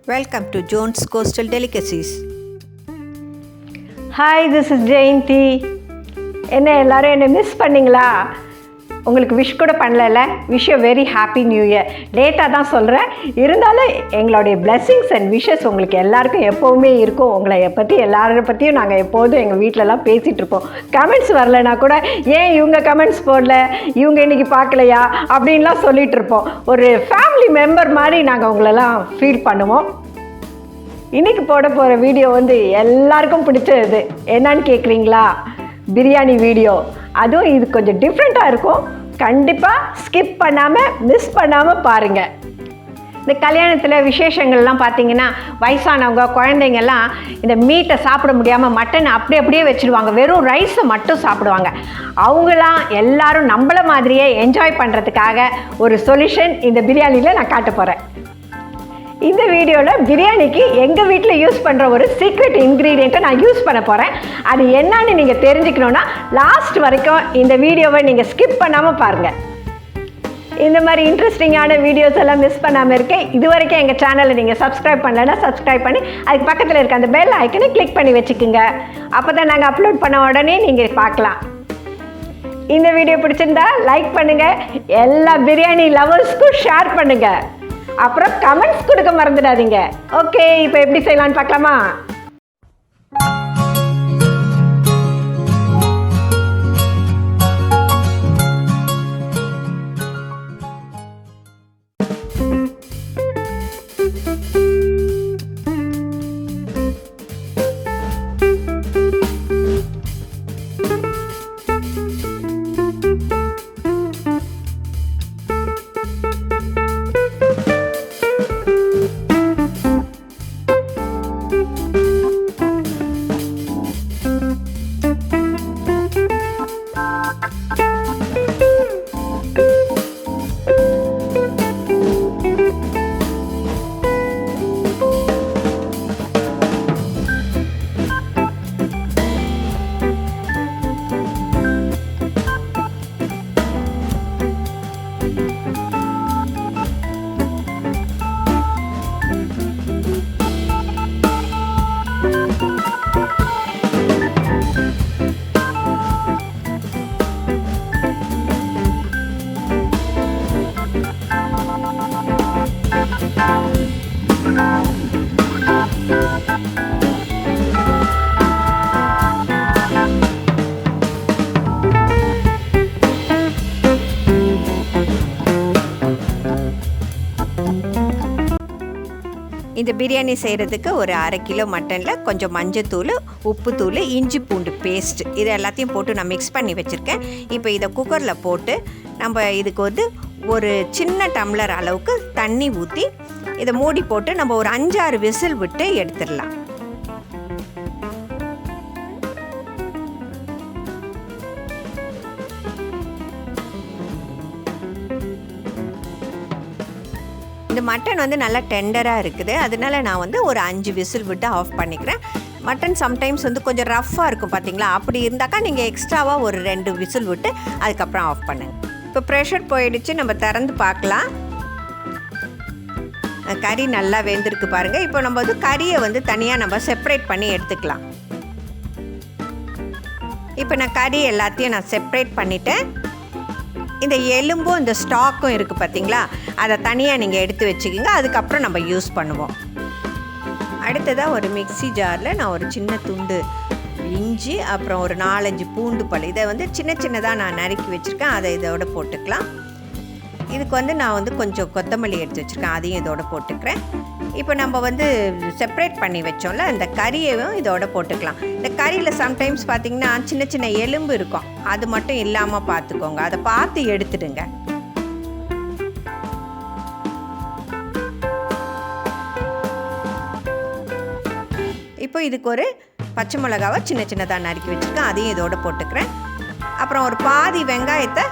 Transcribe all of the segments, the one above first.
Welcome to JOAN'S Coastal Delicacies. Hi, this is Jayanti. என்ன எல்லாரும் என்ன மிஸ் பண்ணிங்களா? உங்களுக்கு விஷ் கூட பண்ணல. Wish you very happy new year. லேட்டாக தான் சொல்கிறேன், இருந்தாலும் எங்களுடைய பிளெஸ்ஸிங்ஸ் அண்ட் விஷஸ் உங்களுக்கு எல்லாருக்கும் எப்போவுமே இருக்கும். உங்களை பற்றி எல்லாரை பற்றியும் நாங்கள் எப்போதும் எங்கள் வீட்டிலலாம் பேசிகிட்டு இருப்போம். கமெண்ட்ஸ் வரலைன்னா கூட ஏன் இவங்க கமெண்ட்ஸ் போடல, இவங்க இன்றைக்கி பார்க்கலையா அப்படின்லாம் சொல்லிகிட்டு இருப்போம். ஒரு ஃபேமிலி மெம்பர் மாதிரி நாங்கள் உங்களெல்லாம் ஃபீல் பண்ணுவோம். இன்றைக்கி போட போகிற வீடியோ வந்து எல்லாருக்கும் பிடிச்சது என்னன்னு கேட்குறீங்களா? பிரியாணி வீடியோ. அதுவும் இது கொஞ்சம் டிஃப்ரெண்ட்டாக இருக்கும். கண்டிப்பாக ஸ்கிப் பண்ணாமல் மிஸ் பண்ணாமல் பாருங்கள். இந்த கல்யாணத்தில் விசேஷங்கள்லாம் பார்த்தீங்கன்னா வயசானவங்க குழந்தைங்கள்லாம் இந்த மீட்டை சாப்பிட முடியாமல் மட்டன் அப்படியே வச்சுருவாங்க. வெறும் ரைஸை மட்டும் சாப்பிடுவாங்க. அவங்களாம் எல்லாரும் நம்மள மாதிரியே என்ஜாய் பண்ணுறதுக்காக ஒரு சொல்யூஷன் இந்த பிரியாணியில் நான் காட்ட போகிறேன். இந்த வீடியோவில் பிரியாணிக்கு எங்கள் வீட்டில் யூஸ் பண்ணுற ஒரு சீக்ரெட் இன்க்ரீடியண்ட்டை நான் யூஸ் பண்ண போகிறேன். அது என்னன்னு நீங்கள் தெரிஞ்சுக்கணுன்னா லாஸ்ட் வரைக்கும் இந்த வீடியோவை நீங்கள் ஸ்கிப் பண்ணாமல் பாருங்கள். இந்த மாதிரி இன்ட்ரெஸ்டிங்கான வீடியோஸ் எல்லாம் மிஸ் பண்ணாமல் இருக்கேன். இது வரைக்கும் எங்கள் சேனலை நீங்கள் சப்ஸ்கிரைப் பண்ணலைன்னா சப்ஸ்கிரைப் பண்ணி அதுக்கு பக்கத்தில் இருக்க அந்த பெல் ஐக்கனை கிளிக் பண்ணி வச்சுக்கோங்க. அப்போ தான் நாங்கள் அப்லோட் பண்ண உடனே நீங்கள் பார்க்கலாம். இந்த வீடியோ பிடிச்சிருந்தா லைக் பண்ணுங்கள், எல்லா பிரியாணி லவர்ஸ்க்கும் ஷேர் பண்ணுங்கள், அப்புறம் கமெண்ட்ஸ் கொடுக்க மறந்துடாதீங்க. ஓகே, இப்போ எப்படி செய்யலாம்னு பார்க்கலாமா? இந்த பிரியாணி செய்கிறதுக்கு ஒரு 1/2 கிலோ மட்டனில் கொஞ்சம் மஞ்சத்தூள், உப்புத்தூள், இஞ்சி பூண்டு பேஸ்ட் இது எல்லாத்தையும் போட்டு நான் மிக்ஸ் பண்ணி வச்சுருக்கேன். இப்போ இதை குக்கரில் போட்டு நம்ம இதுக்கு வந்து ஒரு சின்ன டம்ளர் அளவுக்கு தண்ணி ஊற்றி இதை மூடி போட்டு நம்ம ஒரு 5-6 விசில் விட்டு எடுத்துடலாம். இந்த மட்டன் வந்து நல்லா டெண்டராக இருக்குது, அதனால நான் வந்து ஒரு 5 விசில் விட்டு ஆஃப் பண்ணிக்கிறேன். மட்டன் சம்டைம்ஸ் வந்து கொஞ்சம் ரஃப்பாக இருக்கும் பார்த்தீங்களா, அப்படி இருந்தாக்கா நீங்கள் எக்ஸ்ட்ராவாக ஒரு 2 விசில் விட்டு அதுக்கப்புறம் ஆஃப் பண்ணுங்க. இப்போ ப்ரெஷர் போயிடுச்சு, நம்ம திறந்து பார்க்கலாம். கறி நல்லா வெந்திருக்கு பாருங்கள். இப்போ நம்ம வந்து கறியை வந்து தனியாக நம்ம செப்பரேட் பண்ணி எடுத்துக்கலாம். இப்போ நான் கறி எல்லாத்தையும் நான் செப்பரேட் பண்ணிவிட்டேன். இந்த எலும்பும் இந்த ஸ்டாக்கும் இருக்குது பார்த்தீங்களா, அதை தனியாக நீங்கள் எடுத்து வச்சுக்கிங்க, அதுக்கப்புறம் நம்ம யூஸ் பண்ணுவோம். அடுத்ததாக ஒரு மிக்ஸி ஜாரில் நான் ஒரு சின்ன துண்டு இஞ்சி, அப்புறம் ஒரு 4-5 பூண்டு பல், இதை வந்து சின்னதாக நான் நறுக்கி வச்சுருக்கேன், அதை இதோட போட்டுக்கலாம். இதுக்கு வந்து நான் வந்து கொஞ்சம் கொத்தமல்லி எடுத்து வச்சுருக்கேன், அதையும் இதோட போட்டுக்கிறேன். இப்போ நம்ம வந்து செப்பரேட் பண்ணி வச்சோம்ல, இந்த கறியையும் இதோட போட்டுக்கலாம். இந்த கறியில் சம்டைம்ஸ் பார்த்திங்கன்னா சின்ன எலும்பு இருக்கும், அது மட்டும் இல்லாமல் பார்த்துக்கோங்க, அதை பார்த்து எடுத்துடுங்க. இப்போ இதுக்கு ஒரு பச்சை மிளகாவை சின்னதாக நறுக்கி வச்சுருக்கேன், அதையும் இதோட போட்டுக்கிறேன். அப்புறம் ஒரு பாதி வெங்காயத்தை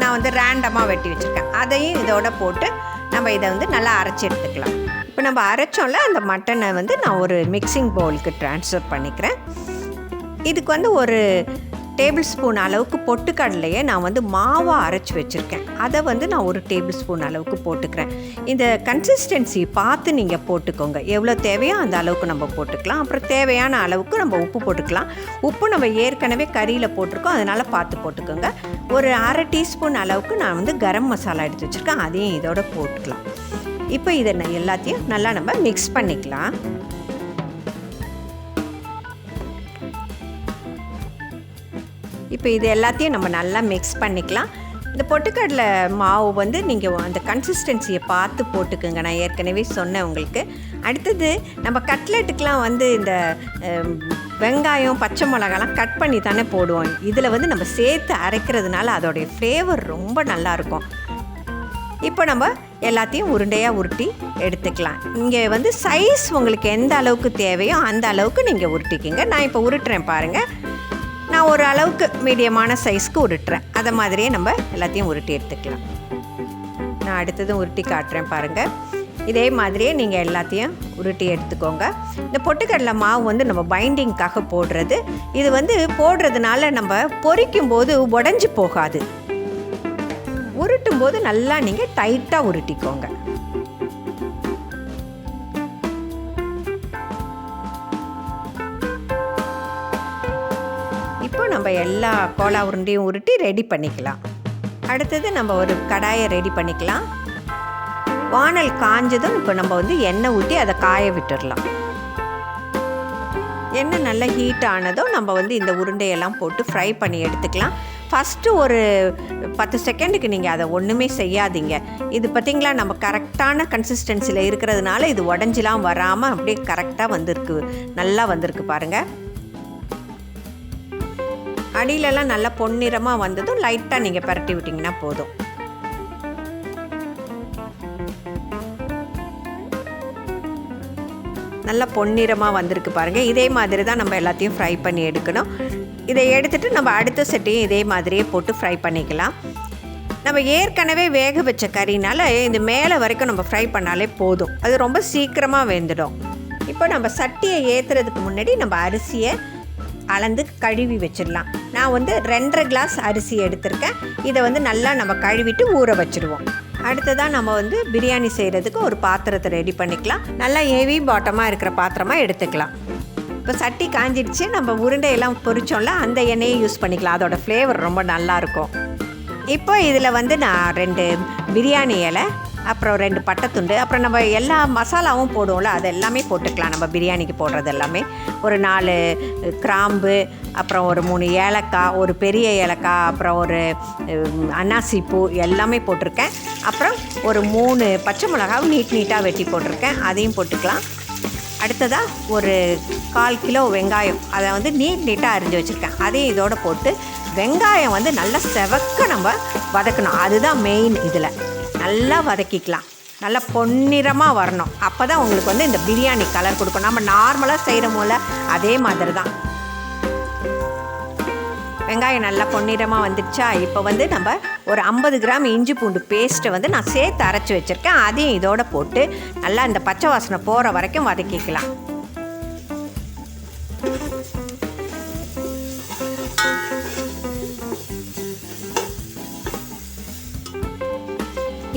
நான் வந்து ரேண்டமாக வெட்டி வச்சுருக்கேன், அதையும் இதோட போட்டு நம்ம இதை வந்து நல்லா அரைச்சி எடுத்துக்கலாம். இப்போ நம்ம அரைச்சோம்ல அந்த மட்டனை வந்து நான் ஒரு மிக்சிங் பவுலுக்கு ட்ரான்ஸ்ஃபர் பண்ணிக்கிறேன். இதுக்கு வந்து ஒரு டேபிள் ஸ்பூன் அளவுக்கு பொட்டுக்கடலையை நான் வந்து மாவாக அரைச்சி வச்சுருக்கேன். அதை வந்து நான் 1 டேபிள் ஸ்பூன் அளவுக்கு போட்டுக்கிறேன். இந்த கன்சிஸ்டன்சி பார்த்து நீங்கள் போட்டுக்கோங்க. எவ்வளோ தேவையோ அந்த அளவுக்கு நம்ம போட்டுக்கலாம். அப்புறம் தேவையான அளவுக்கு நம்ம உப்பு போட்டுக்கலாம். உப்பு நம்ம ஏற்கனவே கறியில் போட்டிருக்கோம், அதனால் பார்த்து போட்டுக்கோங்க. ஒரு 1/2 டீஸ்பூன் அளவுக்கு நான் வந்து கரம் மசாலா எடுத்து வச்சுருக்கேன், அதையும் இதோட போட்டுக்கலாம். இப்போ இதை எல்லாத்தையும் நல்லா நம்ம மிக்ஸ் பண்ணிக்கலாம். இப்போ இது எல்லாத்தையும் நம்ம நல்லா மிக்ஸ் பண்ணிக்கலாம். இந்த பொட்டுக்கடலை மாவு வந்து நீங்கள் அந்த கன்சிஸ்டன்சியை பார்த்து போட்டுக்குங்க. நான் ஏற்கனவே சொன்னேன் உங்களுக்கு. அடுத்தது நம்ம கட்லெட்டுக்கெலாம் வந்து இந்த வெங்காயம் பச்சை மிளகாலாம் கட் பண்ணி தானே போடுவோம். இதில் வந்து நம்ம சேர்த்து அரைக்கிறதுனால அதோடைய ஃப்ளேவர் ரொம்ப நல்லாயிருக்கும். இப்போ நம்ம எல்லாத்தையும் உருண்டையாக உருட்டி எடுத்துக்கலாம். இங்கே வந்து சைஸ் உங்களுக்கு எந்த அளவுக்கு தேவையோ அந்த அளவுக்கு நீங்கள் உருட்டிக்கிங்க. நான் இப்போ உருட்டுறேன் பாருங்கள். நான் ஒரு அளவுக்கு மீடியமான சைஸ்க்கு உருட்டுறேன். அதை மாதிரியே நம்ம எல்லாத்தையும் உருட்டி எடுத்துக்கலாம். நான் அடுத்ததும் உருட்டி காட்டுறேன் பாருங்கள். இதே மாதிரியே நீங்கள் எல்லாத்தையும் உருட்டி எடுத்துக்கோங்க. இந்த பொட்டுக்கடலை மாவு வந்து நம்ம பைண்டிங்காக போடுறது. இது வந்து போடுறதுனால நம்ம பொரிக்கும் போது உடஞ்சி போகாது. உருட்டும் போது நல்லா நீங்கள் டைட்டாக உருட்டிக்கோங்க. இப்போ நம்ம எல்லா கோலா உருண்டையும் உருட்டி ரெடி பண்ணிக்கலாம். அடுத்தது நம்ம ஒரு கடாயை ரெடி பண்ணிக்கலாம். வானல் காஞ்சதும் இப்போ நம்ம வந்து எண்ணெய் ஊற்றி அதை காய விட்டுடலாம். எண்ணெய் நல்லா ஹீட் ஆனதும் நம்ம வந்து இந்த உருண்டையெல்லாம் போட்டு ஃப்ரை பண்ணி எடுத்துக்கலாம். ஃபஸ்ட்டு ஒரு 10 செகண்டுக்கு நீங்கள் அதை ஒன்றுமே செய்யாதீங்க. இது பார்த்திங்களா, நம்ம கரெக்டான கன்சிஸ்டன்சியில் இருக்கிறதுனால இது உடஞ்சிலாம் வராமல் அப்படியே கரெக்டாக வந்திருக்கு, நல்லா வந்திருக்கு பாருங்கள். அடியிலலாம் நல்லா பொன்னிறமாக வந்ததும் லைட்டாக நீங்கள் பரட்டி விட்டிங்கன்னா போதும். நல்லா பொன்னிறமாக வந்திருக்கு பாருங்கள். இதே மாதிரி தான் நம்ம எல்லாத்தையும் ஃப்ரை பண்ணி எடுக்கணும். இதை எடுத்துகிட்டு நம்ம அடுத்த செட்டையும் இதே மாதிரியே போட்டு ஃப்ரை பண்ணிக்கலாம். நம்ம ஏற்கனவே வேக வச்ச கறினால இந்த மேலே வரைக்கும் நம்ம ஃப்ரை பண்ணாலே போதும். அது ரொம்ப சீக்கிரமாக வெந்துடும். இப்போ நம்ம சட்டியை ஏற்றுறதுக்கு முன்னாடி நம்ம அரிசியை அளந்து கழுவி வச்சிடலாம். நான் வந்து 2.5 கிளாஸ் அரிசி எடுத்திருக்கேன். இதை வந்து நல்லா நம்ம கழுவிட்டு ஊற வச்சுடுவோம். அடுத்ததாக நம்ம வந்து பிரியாணி செய்கிறதுக்கு ஒரு பாத்திரத்தை ரெடி பண்ணிக்கலாம். நல்லா ஹெவி பாட்டமாக இருக்கிற பாத்திரமாக எடுத்துக்கலாம். இப்போ சட்டி காஞ்சிடுச்சு. நம்ம உருண்டையெல்லாம் பொரிச்சோம்ல, அந்த எண்ணெயை யூஸ் பண்ணிக்கலாம். அதோடய ஃப்ளேவர் ரொம்ப நல்லாயிருக்கும். இப்போ இதில் வந்து நான் 2 பிரியாணி இலை, அப்புறம் 2 பட்டைத்துண்டு, அப்புறம் நம்ம எல்லா மசாலாவும் போடுவோம்ல, அது எல்லாமே போட்டுக்கலாம். நம்ம பிரியாணிக்கு போடுறது எல்லாமே ஒரு 4 கிராம்பு, அப்புறம் ஒரு 3 ஏலக்காய், ஒரு பெரிய ஏலக்காய், அப்புறம் ஒரு அன்னாசி பூ எல்லாமே போட்டிருக்கேன். அப்புறம் ஒரு 3 பச்சை மிளகாவும் நீட்டாக வெட்டி போட்டிருக்கேன், அதையும் போட்டுக்கலாம். அடுத்ததாக ஒரு 1/4 கிலோ வெங்காயம், அதை வந்து நீட்டாக அரிஞ்சு வச்சுருக்கேன், அதையும் இதோடு போட்டு வெங்காயம் வந்து நல்லா செவக்க நம்ம வதக்கணும். அதுதான் மெயின். இதில் நல்லா வதக்கிக்கலாம். நல்லா பொன்னிறமாக வரணும். அப்போ தான் உங்களுக்கு வந்து இந்த பிரியாணி கலர் கொடுக்கும். நம்ம நார்மலாக செய்கிறோமோல அதே மாதிரி தான். வெங்காயம் நல்லா பொன்னிறமாக வந்துடுச்சா, இப்போ வந்து நம்ம ஒரு 50 கிராம் இஞ்சி பூண்டு பேஸ்ட்டை வந்து நான் சேர்த்து அரைச்சி வச்சுருக்கேன், அதையும் இதோடு போட்டு நல்லா இந்த பச்சை வாசனை போகிற வரைக்கும் வதக்கிக்கலாம்.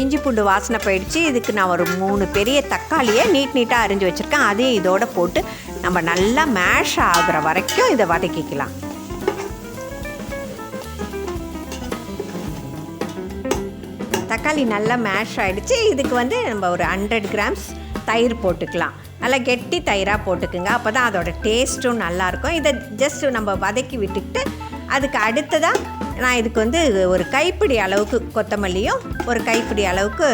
இஞ்சி பூண்டு வாசனை போயிடுச்சு. இதுக்கு நான் ஒரு 3 பெரிய தக்காளியை நீட்டாக அரிஞ்சு வச்சுருக்கேன், அதையும் இதோடு போட்டு நம்ம நல்லா மேஷ் ஆகுற வரைக்கும் இதை வதக்கிக்கலாம். தக்காளி நல்லா மேஷ் ஆகிடுச்சு. இதுக்கு வந்து நம்ம ஒரு 100 கிராம்ஸ் தயிர் போட்டுக்கலாம். நல்லா கெட்டி தயிராக போட்டுக்குங்க, அப்போ தான் அதோட டேஸ்ட்டும் நல்லாயிருக்கும். இதை ஜஸ்ட்டு நம்ம வதக்கி விட்டுக்கிட்டு அதுக்கு அடுத்ததாக நான் இதுக்கு வந்து ஒரு கைப்பிடி அளவுக்கு கொத்தமல்லியும் ஒரு கைப்பிடி அளவுக்கு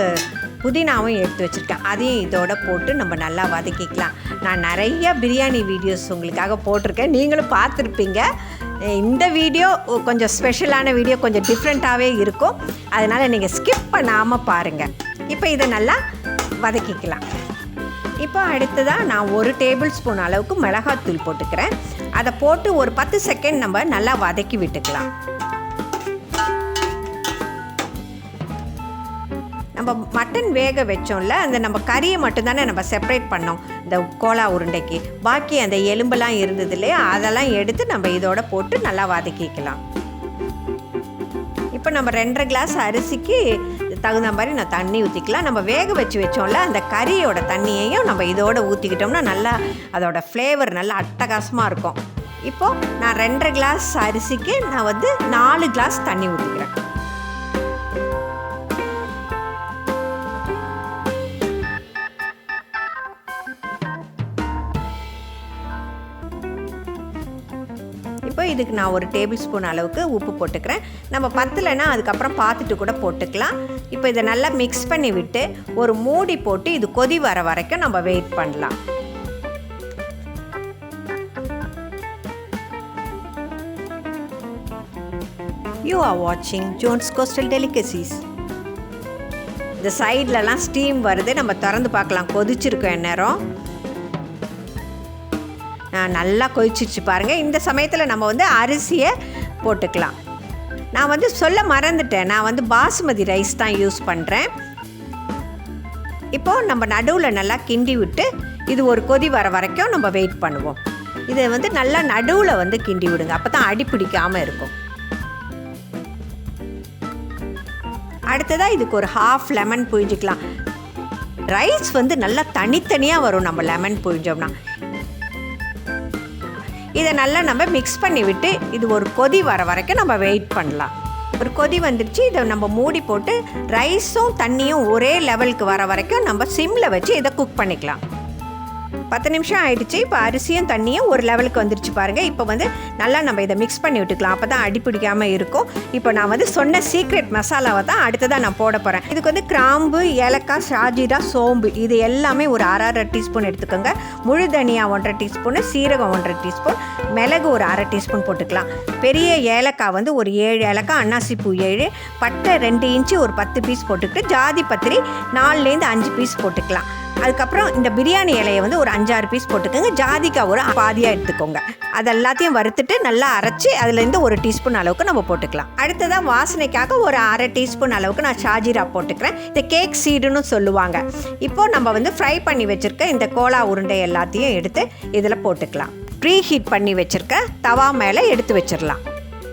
புதினாவும் எடுத்து வச்சுருக்கேன், அதையும் இதோட போட்டு நம்ம நல்லா வதக்கிக்கலாம். நான் நிறைய பிரியாணி வீடியோஸ் உங்களுக்காக போட்டிருக்கேன், நீங்களும் பார்த்துருப்பீங்க. இந்த வீடியோ கொஞ்சம் ஸ்பெஷலான வீடியோ, கொஞ்சம் டிஃப்ரெண்ட்டாகவே இருக்கும், அதனால் நீங்கள் ஸ்கிப் பண்ணாமல் பாருங்கள். இப்போ இதை நல்லா வதக்கிக்கலாம். இப்போ அடுத்ததாக நான் 1 டேபிள் ஸ்பூன் அளவுக்கு மிளகாத்தூள் போட்டுக்கிறேன். அதை போட்டு ஒரு 10 செகண்ட் நம்ம நல்லா வதக்கி விட்டுக்கலாம். நம்ம மட்டன் வேக வச்சோம்ல, அந்த நம்ம கறியை மட்டும்தானே நம்ம செப்பரேட் பண்ணோம் இந்த கோலா உருண்டைக்கு. பாக்கி அந்த எலும்பெல்லாம் இருந்தது இல்லையா, அதெல்லாம் எடுத்து நம்ம இதோட போட்டு நல்லா வதக்கிக்கலாம். இப்போ நம்ம 2.5 கிளாஸ் அரிசிக்கு தகுந்த மாதிரி நான் தண்ணி ஊற்றிக்கலாம். நம்ம வேக வச்சோம்ல, அந்த கறியோட தண்ணியையும் நம்ம இதோட ஊற்றிக்கிட்டோம்னா நல்லா அதோட ஃப்ளேவர் நல்லா அட்டகாசமாக இருக்கும். இப்போது நான் 2.5 கிளாஸ் அரிசிக்கு நான் 4 கிளாஸ் தண்ணி ஊற்றிக்கிறேன். இப்போ இதுக்கு நான் 1 டேபிள் ஸ்பூன் அளவுக்கு உப்பு போட்டுக்கிறேன். நம்ம பத்தலைன்னா அதுக்கப்புறம் பார்த்துட்டு கூட போட்டுக்கலாம். இப்போ இதை நல்லா மிக்ஸ் பண்ணி விட்டு ஒரு மூடி போட்டு இது கொதி வர வரைக்கும் நம்ம வெயிட் பண்ணலாம். You are watching JOAN'S Coastal Delicacies. இந்த சைட்லலாம் ஸ்டீம் வருது, நம்ம திறந்து பார்க்கலாம். கொதிச்சிருக்கோம் நேரம், நல்லா கொதிச்சிருச்சு பாருங்கள். இந்த சமயத்தில் நம்ம அரிசியை போட்டுக்கலாம். நான் சொல்ல மறந்துட்டேன், நான் பாசுமதி ரைஸ் தான் யூஸ் பண்ணுறேன். இப்போது நம்ம நடுவில் நல்லா கிண்டி விட்டு இது ஒரு கொதி வர வரைக்கும் நம்ம வெயிட் பண்ணுவோம். இதை நல்லா நடுவில் கிண்டி விடுங்க, அப்போ தான் அடி பிடிக்காமல் இருக்கும். அடுத்ததாக இதுக்கு ஒரு ஹாஃப் லெமன் புழிஞ்சிக்கலாம். ரைஸ் நல்லா தனித்தனியாக வரும் நம்ம லெமன் புழிஞ்சோம்னா. இதை நல்லா நம்ம மிக்ஸ் பண்ணி விட்டு இது ஒரு கொதி வர வரைக்கும் நம்ம வெயிட் பண்ணலாம். ஒரு கொதி வந்துடுச்சு, இதை நம்ம மூடி போட்டு ரைஸும் தண்ணியும் ஒரே லெவலுக்கு வர வரைக்கும் நம்ம சிம்மில் வச்சு இதை குக் பண்ணிக்கலாம். 10 நிமிஷம் ஆகிடுச்சு. இப்போ அரிசியும் தண்ணியும் ஒரு லெவலுக்கு வந்துடுச்சு பாருங்கள். இப்போ நல்லா நம்ம இதை மிக்ஸ் பண்ணி விட்டுக்கலாம், அப்போ தான் அடி பிடிக்காமல் இருக்கும். இப்போ நான் சொன்ன சீக்ரெட் மசாலாவை தான் அடுத்ததாக நான் போட போகிறேன். இதுக்கு கிராம்பு, ஏலக்காய், ஷாஜீரா, சோம்பு இது எல்லாமே ஒரு 1/2 டீஸ்பூன் எடுத்துக்கோங்க. முழு தனியா 1/2 டீஸ்பூனு, சீரகம் 1/2 டீஸ்பூன், மிளகு ஒரு 1/2 டீஸ்பூன் போட்டுக்கலாம். பெரிய ஏலக்காய் ஒரு 7 ஏலக்காய், அன்னாசி பூ 7, பட்டை 2 இன்ச்சு ஒரு 10 பீஸ் போட்டுக்கிட்டு, ஜாதி பத்திரி 4லேருந்து 5 பீஸ் போட்டுக்கலாம். அதுக்கப்புறம் இந்த பிரியாணி இலையை ஒரு 5-6 பீஸ் போட்டுக்கோங்க. ஜாதிக்காய் ஒரு பாதியாக எடுத்துக்கோங்க. அது எல்லாத்தையும் வறுத்துட்டு நல்லா அரைச்சி அதுலேருந்து 1 டீஸ்பூன் அளவுக்கு நம்ம போட்டுக்கலாம். அடுத்ததாக வாசனைக்காக ஒரு 1/2 டீஸ்பூன் அளவுக்கு நான் ஷாஜீரா போட்டுக்கிறேன். இந்த கேக் சீடுன்னு சொல்லுவாங்க. இப்போது நம்ம ஃப்ரை பண்ணி வச்சுருக்க இந்த கோலா உருண்டை எல்லாத்தையும் எடுத்து இதில் போட்டுக்கலாம். ப்ரீ ஹீட் பண்ணி வச்சுருக்க தவா மேலே எடுத்து வச்சிடலாம்.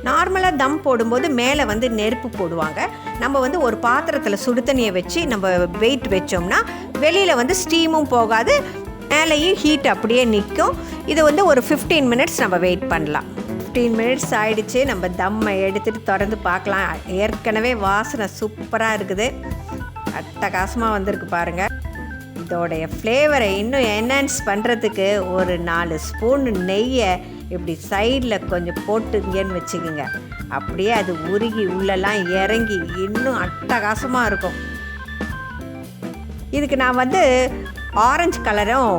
நார்மலாக தம் போடும்போது மேலே நெருப்பு போடுவாங்க. நம்ம ஒரு பாத்திரத்தில் சுடு தண்ணியை வச்சு நம்ம வெயிட் வச்சோம்னா வெளியில் ஸ்டீமும் போகாது, மேலேயும் ஹீட் அப்படியே நிற்கும். இது ஒரு 15 மினிட்ஸ் நம்ம வெயிட் பண்ணலாம். 15 மினிட்ஸ் ஆகிடுச்சு. நம்ம தம்மை எடுத்துகிட்டு திறந்து பார்க்கலாம். ஏற்கனவே வாசனை சூப்பராக இருக்குது, அட்டகாசமாக வந்திருக்கு பாருங்கள். இதோடைய ஃப்ளேவரை இன்னும் என்ஹான்ஸ் பண்ணுறதுக்கு ஒரு 4 ஸ்பூன் நெய்யை இப்படி சைடில் கொஞ்சம் போட்டுங்கன்னு வச்சுக்கோங்க. அப்படியே அது உருகி உள்ளெல்லாம் இறங்கி இன்னும் அட்டகாசமாக இருக்கும். இதுக்கு நான் ஆரஞ்சு கலரும்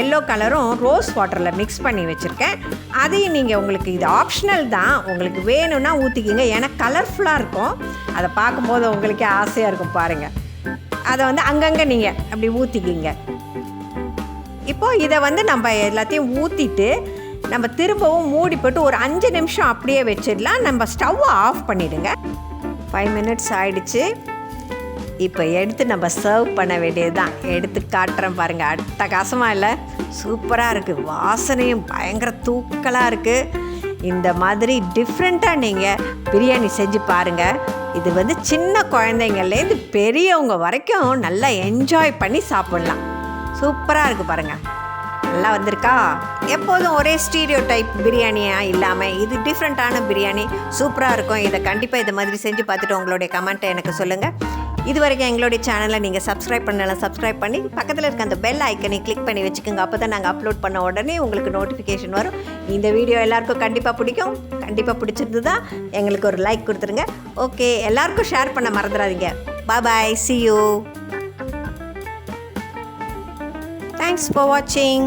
எல்லோ கலரும் ரோஸ் வாட்டரில் மிக்ஸ் பண்ணி வச்சுருக்கேன். அதையும் நீங்கள் உங்களுக்கு இது ஆப்ஷனல் தான், உங்களுக்கு வேணும்னா ஊற்றிக்கிங்க. ஏன்னா கலர்ஃபுல்லாக இருக்கும், அதை பார்க்கும்போது உங்களுக்கே ஆசையாக இருக்கும் பாருங்கள். அதை அங்கங்கே நீங்கள் அப்படி ஊற்றிக்கிங்க. இப்போது இதை நம்ம எல்லாத்தையும் ஊற்றிட்டு நம்ம திரும்பவும் மூடி போட்டு ஒரு 5 நிமிஷம் அப்படியே வச்சிடலாம். நம்ம ஸ்டவ்வை ஆஃப் பண்ணிவிடுங்க. 5 மினிட்ஸ் ஆகிடுச்சு. இப்போ எடுத்து நம்ம சர்வ் பண்ண வேண்டியது தான். எடுத்து காட்டுறேன் பாருங்கள், அட்டகாசமாக இல்லை, சூப்பராக இருக்குது. வாசனையும் பயங்கர தூக்கலாக இருக்குது. இந்த மாதிரி டிஃப்ரெண்ட்டாக நீங்கள் பிரியாணி செஞ்சு பாருங்கள். இது சின்ன குழந்தைங்கள்லேருந்து பெரியவங்க வரைக்கும் நல்லா என்ஜாய் பண்ணி சாப்பிட்லாம். சூப்பராக இருக்குது பாருங்கள், நல்லா வந்திருக்கா? எப்போதும் ஒரே ஸ்டீரியோ டைப் பிரியாணியாக இல்லாமல் இது டிஃப்ரெண்ட்டான பிரியாணி சூப்பராக இருக்கும். இதை கண்டிப்பாக இது மாதிரி செஞ்சு பார்த்துட்டு உங்களுடைய கமெண்ட்டை எனக்கு சொல்லுங்கள். இது வரைக்கும் எங்களுடைய சேனலை நீங்கள் சப்ஸ்கிரைப் பண்ணலாம், சப்ஸ்கிரைப் பண்ணி பக்கத்தில் இருக்க அந்த பெல் ஐக்கனை கிளிக் பண்ணி வச்சுக்கோங்க. அப்போ தான் நாங்கள் அப்லோட் பண்ண உடனே உங்களுக்கு நோட்டிஃபிகேஷன் வரும். இந்த வீடியோ எல்லாருக்கும் கண்டிப்பாக பிடிக்கும். கண்டிப்பாக பிடிச்சிருந்து தான் எங்களுக்கு ஒரு லைக் கொடுத்துருங்க. ஓகே, எல்லாருக்கும் ஷேர் பண்ண மறந்துடாதீங்க. பாய், see you. Thanks for watching.